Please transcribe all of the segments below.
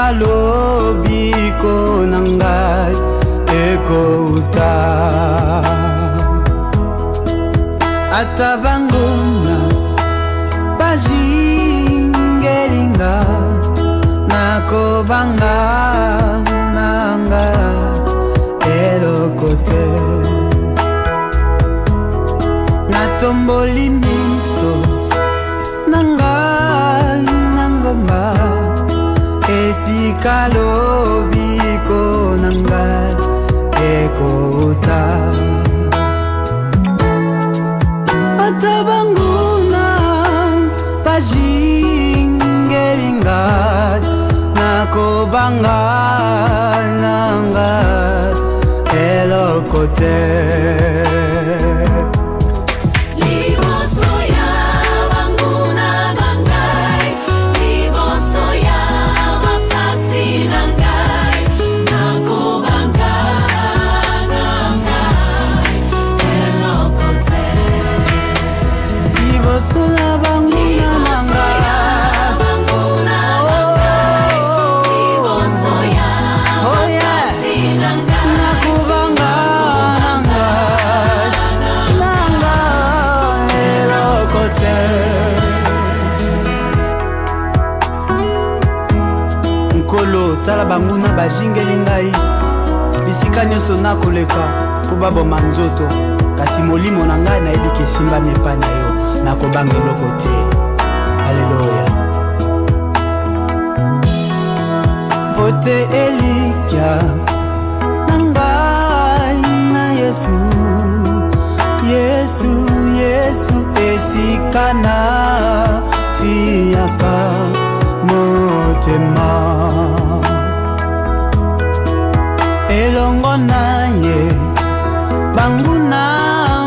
esika lobiko na ngai ekouta. Ata banguna bajingelinga nakobanga nanga elokote. Natomboli miso nangai nangomba esika lobiko nangai ekouta. Ata banguna bajingelinga nakobanga nanga elokote. Nkolo tala banguna bajingeli ngai bisika nyonso nakoleka po baboma nzoto, kasi molimo na ngai nayebi ke esimbami epai na yo, nakobanga eloko te. Alleluya. Mbote elikya na ngai na Yesu, Yesu, Yesu esika na tiaka motema. Elongo na ye banguna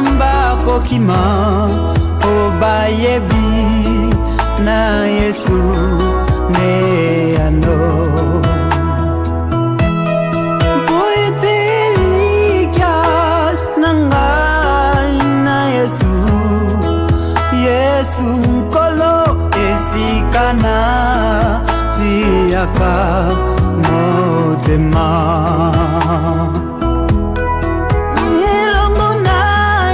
mbakokima obayebi na Yesu ne ano. Poetelikya na ngai na Yesu, Yesu nkolo esika na tiaka motema. Elongo na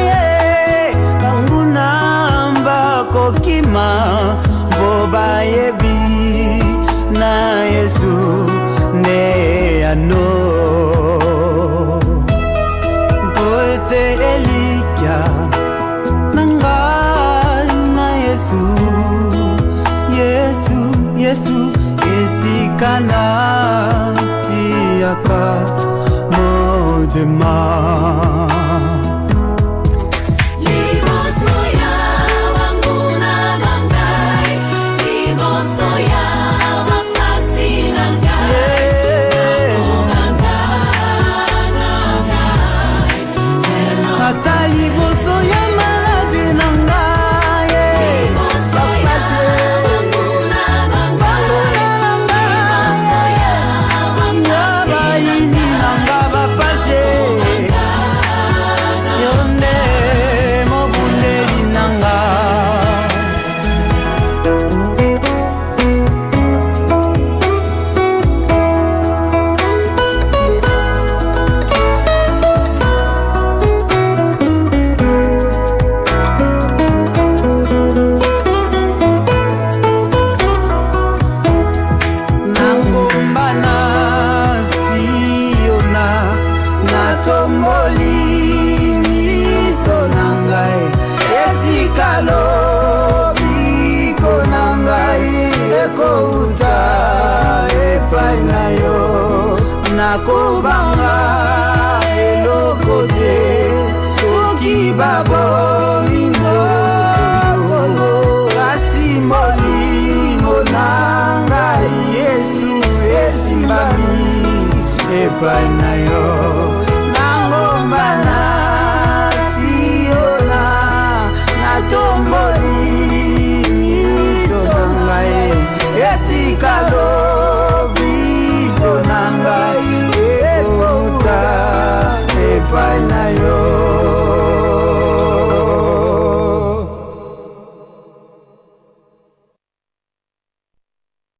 ye banguna mbakokima bobayebi na Yesu ne ano. Poete elikya na ngai na Yesu, Yesu, Yesu esika na tiaka motema. Natomboli miso nangai esika lobiko nangai ekouta epai na yo, nakobanga eloko te soki babomi nzoto, kasi molimo nangai Yesu esimbami epai na yo. Nangomana siona natomboli miso nangai esika lobiko nangai ekouta epai na yo.